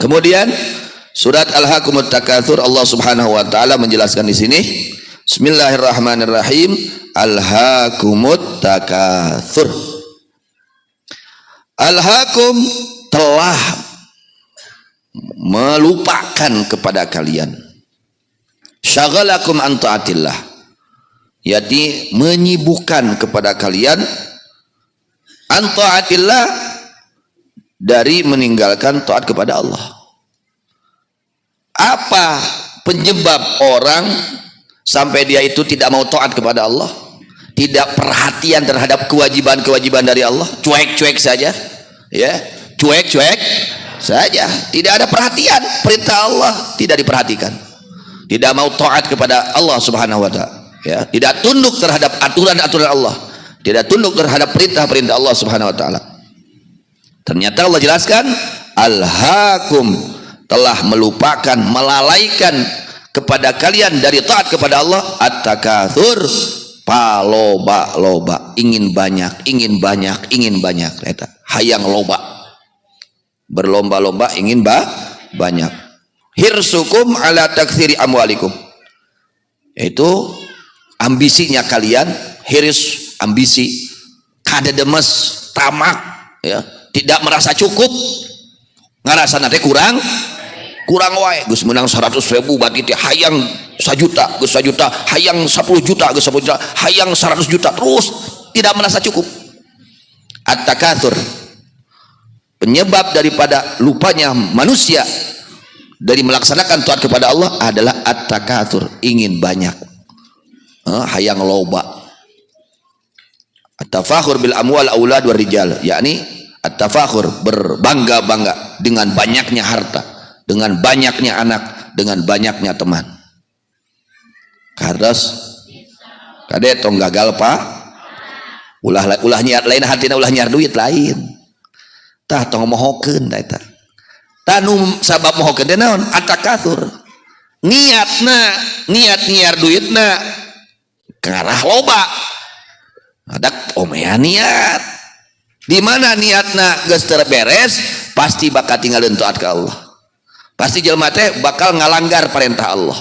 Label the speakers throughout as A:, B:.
A: Kemudian surat Alhaakumut Takatsur, Allah Subhanahu wa taala menjelaskan di sini, Bismillahirrahmanirrahim, Alhaakumut Takatsur. Alhaakum, telah melupakan kepada kalian, syagalakum an taatillah, yaitu menyibukkan kepada kalian, an taatillah, dari meninggalkan taat kepada Allah. Apa penyebab orang sampai dia itu tidak mau taat kepada Allah, tidak perhatian terhadap kewajiban-kewajiban dari Allah, cuek-cuek saja, ya, cuek-cuek saja, tidak ada perhatian, perintah Allah tidak diperhatikan, tidak mau taat kepada Allah Subhanahu wa taala, ya, tidak tunduk terhadap aturan-aturan Allah, tidak tunduk terhadap perintah-perintah Allah Subhanahu wa taala. Ternyata Allah jelaskan, alhaakum, telah melupakan, melalaikan kepada kalian dari taat kepada Allah, at-takatsur, paloba-loba, ingin banyak, ingin banyak, ingin banyak, hayang loba, berlomba-lomba ingin banyak. Hirsukum ala taktsiri amwalikum, yaitu ambisinya kalian, hirs, ambisi, kadedemes, tamak, ya, tidak merasa cukup, ngerasa nanti kurang wae, geus menang 100.000 berarti hayang 1 juta, geus 1 juta, hayang 10 juta, geus 10 juta, hayang 100 juta, terus tidak merasa cukup. At-takatsur, penyebab daripada lupanya manusia dari melaksanakan taat kepada Allah adalah at-takatsur, ingin banyak, hayang loba. At-tafakhur bil amwal aulad war rijal, yakni at-tafakhur, berbangga-bangga dengan banyaknya harta, dengan banyaknya anak, dengan banyaknya teman. Kardas kade tong gagal pak, ulah nyiar lain hatina, ulah nyiar duit lain, tah tong mohokeun da eta, tanu sabab mohokeun teh naon, at-takatsur, niat nyiar duitna karah loba, adak omea niat. Di mana niatna geus terberes, pasti bakal tinggalin taat ke Allah, pasti jelema teh bakal ngalanggar perintah Allah,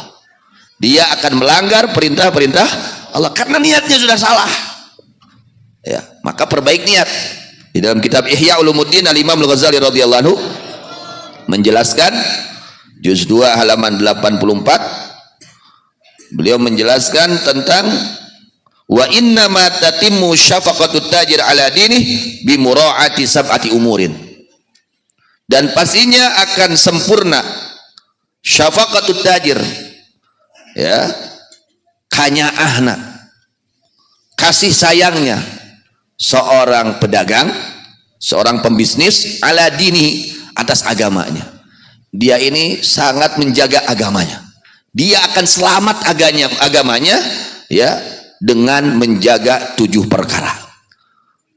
A: dia akan melanggar perintah-perintah Allah karena niatnya sudah salah, ya. Maka perbaik niat. Di dalam kitab Ihya Ulumuddin, Al-Imam Al-Ghazali radhiyallahu anhu menjelaskan, juz 2 halaman 84, beliau menjelaskan tentang wa inna ma tatimmu syafaqatut tajir ala dinih bi mura'ati sab'ati umurin, dan pastinya akan sempurna syafaqatut tajir, ya, kanyaahna, kasih sayangnya seorang pedagang, seorang pembisnis, ala dini, atas agamanya. Dia ini sangat menjaga agamanya, dia akan selamat agamanya, ya, dengan menjaga 7 perkara.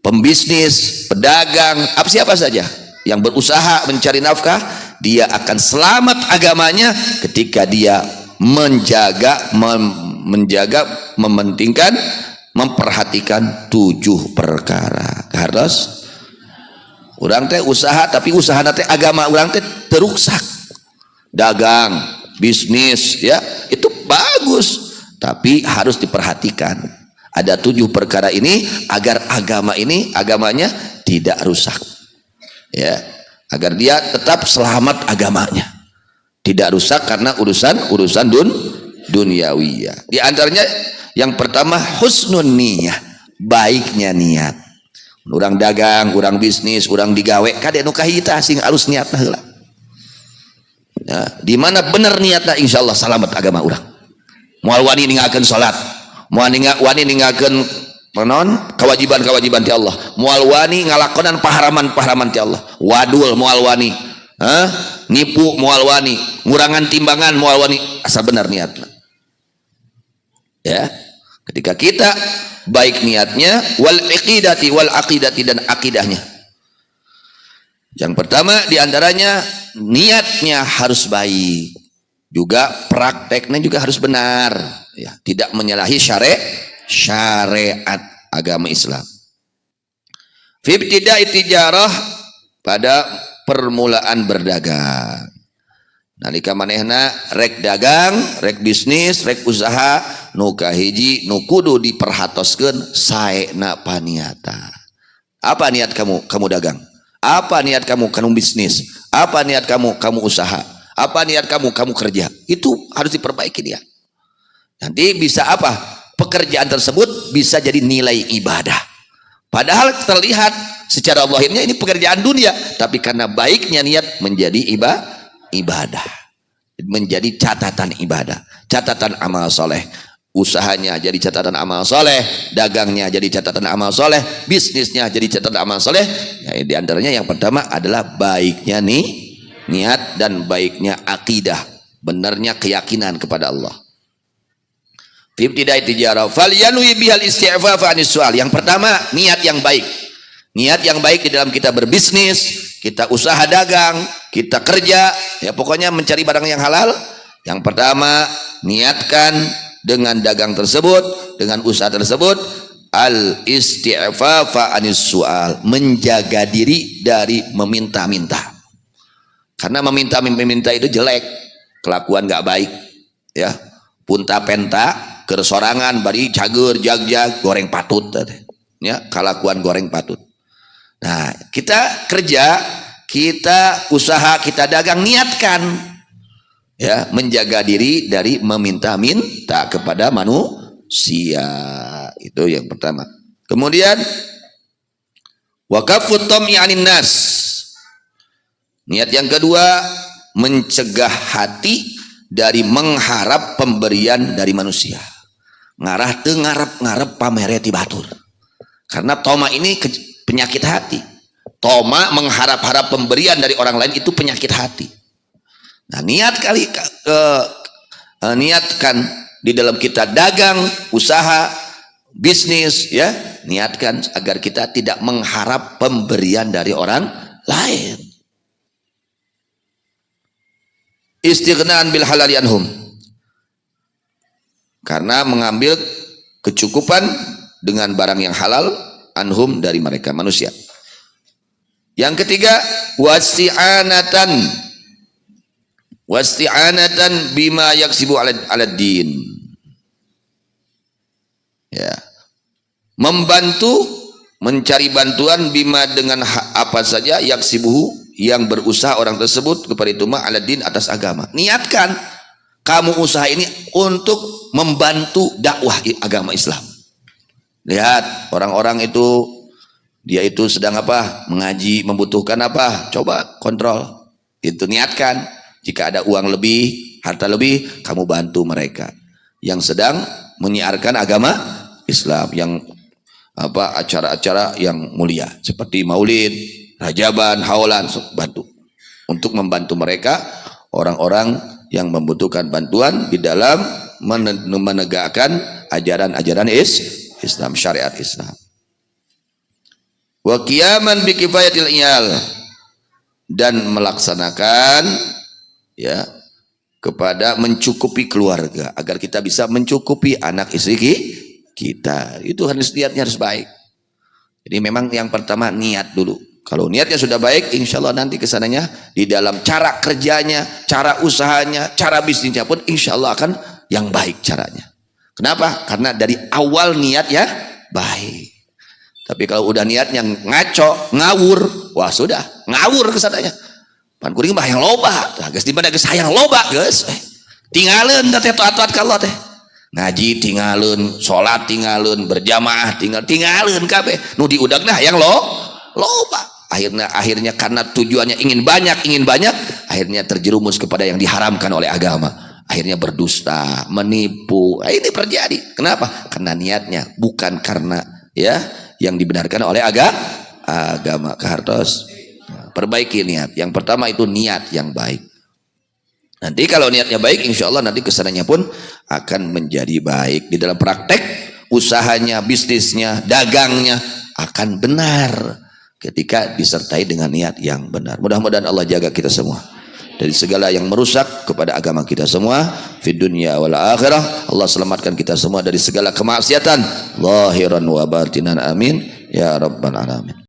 A: Pembisnis, pedagang, siapa saja yang berusaha mencari nafkah, dia akan selamat agamanya ketika dia menjaga, mementingkan, memperhatikan 7 perkara. Harus urang teh usaha, tapi usaha teh agama urang teh teruksak, dagang, bisnis, ya, itu bagus, tapi harus diperhatikan. Ada 7 perkara ini agar agamanya tidak rusak, ya, agar dia tetap selamat agamanya, tidak rusak karena urusan duniawiyah. Di antaranya yang pertama, husnun niyah, baiknya niat. Urang dagang, urang bisnis, urang digawe, kade nu kahita sing alus niatna heula, ya, di mana bener niatna, insyaallah selamat agama urang. Moal wani ninggalkeun salat, moal wani ninggalkeun kewajiban-kewajiban ti Allah, moal wani ngalakonan paharaman-paharaman ti Allah, wadul moal wani, nipu moal wani, ngurangan timbangan moal wani, asa benar niatna, ya. Ketika kita baik niatnya, wal aqidati, dan akidahnya. Yang pertama diantaranya niatnya harus baik, juga prakteknya juga harus benar, ya, tidak menyalahi syariat agama Islam. Fi ibtida'i tijarah, pada permulaan berdagang. nalika manehna rek dagang, rek bisnis, rek usaha, nu kahiji nu kudu diperhatoskeun saena paniata. Apa niat kamu dagang? Apa niat kamu bisnis? Apa niat kamu usaha? Apa niat kamu kerja? Itu harus diperbaiki dia. Nanti bisa apa? Pekerjaan tersebut bisa jadi nilai ibadah. Padahal terlihat secara zahirnya ini pekerjaan dunia, tapi karena baiknya niat menjadi ibadah, menjadi catatan ibadah, catatan amal soleh. Usahanya jadi catatan amal soleh, dagangnya jadi catatan amal soleh, bisnisnya jadi catatan amal soleh. Ya, di antaranya yang pertama adalah baiknya niat dan baiknya akidah, benarnya keyakinan kepada Allah. Yang pertama niat yang baik. Niat yang baik di dalam kita berbisnis, kita usaha dagang, kita kerja, ya pokoknya mencari barang yang halal. Yang pertama, niatkan dengan dagang tersebut, dengan usaha tersebut, al-isti'fafa anis su'al, menjaga diri dari meminta-minta. Karena meminta itu jelek, kelakuan gak baik, ya. Punta penta, kersorangan, bari cager, jag-jag, goreng patut, ya, kelakuan goreng patut. Nah, kita kerja, kita usaha, kita dagang, niatkan ya menjaga diri dari meminta-minta kepada manusia. Itu yang pertama. Kemudian waqafut tam'i 'anin nas. Niat yang kedua, mencegah hati dari mengharap pemberian dari manusia. Ngarah teu ngarep pamere ti batur. Karena toma ini penyakit hati. Toma mengharap-harap pemberian dari orang lain itu penyakit hati. Nah, niatkan di dalam kita dagang, usaha, bisnis, ya, niatkan agar kita tidak mengharap pemberian dari orang lain. Istighnaan bil halali anhum, karena mengambil kecukupan dengan barang yang halal anhum dari mereka manusia. Yang ketiga, wasti'anatan bima yaksibu ala din, ya, membantu, mencari bantuan bima dengan apa saja yaksibuhu yang berusaha orang tersebut kepada itu mah ala din atas agama. Niatkan kamu usaha ini untuk membantu dakwah agama Islam. Lihat orang-orang itu, dia itu sedang apa, mengaji, membutuhkan apa, coba kontrol, itu niatkan. Jika ada uang lebih, harta lebih, kamu bantu mereka yang sedang menyiarkan agama Islam, yang apa, acara-acara yang mulia seperti maulid, rajaban, haulan, bantu untuk membantu mereka, orang-orang yang membutuhkan bantuan di dalam menegakkan ajaran-ajaran Islam, syariat Islam. Wa qiyaman bi kifayatil iyal, dan melaksanakan, ya, kepada mencukupi keluarga agar kita bisa mencukupi anak istri kita. Itu harus niatnya harus baik. Jadi memang yang pertama niat dulu. Kalau niatnya sudah baik, insya Allah nanti kesananya di dalam cara kerjanya, cara usahanya, cara bisnisnya pun insya Allah akan yang baik caranya. Kenapa? Karena dari awal niat ya baik. Tapi kalau udah niatnya ngaco, ngawur, wah sudah ngawur kesananya. Pan kuring mah yang loba, geus di mana geus hayang loba geus. Tinggalin teh taat-taat ka Allah teh. Ngaji tinggalin, salat tinggalin, berjamaah tinggalin kabeh. Nu diudagna hayang loba. Akhirnya karena tujuannya ingin banyak, akhirnya terjerumus kepada yang diharamkan oleh agama. Akhirnya berdusta, menipu. Ini terjadi. Kenapa? Karena niatnya bukan karena ya yang dibenarkan oleh agama. Kehartos perbaiki niat. Yang pertama itu niat yang baik. Nanti kalau niatnya baik, insya Allah nanti kesananya pun akan menjadi baik. Di dalam praktek usahanya, bisnisnya, dagangnya akan benar ketika disertai dengan niat yang benar. Mudah-mudahan Allah jaga kita semua dari segala yang merusak kepada agama kita semua, fid dunya wal akhirah. Allah selamatkan kita semua dari segala kemaksiatan zahiran wa batinan, amin ya rabbal alamin.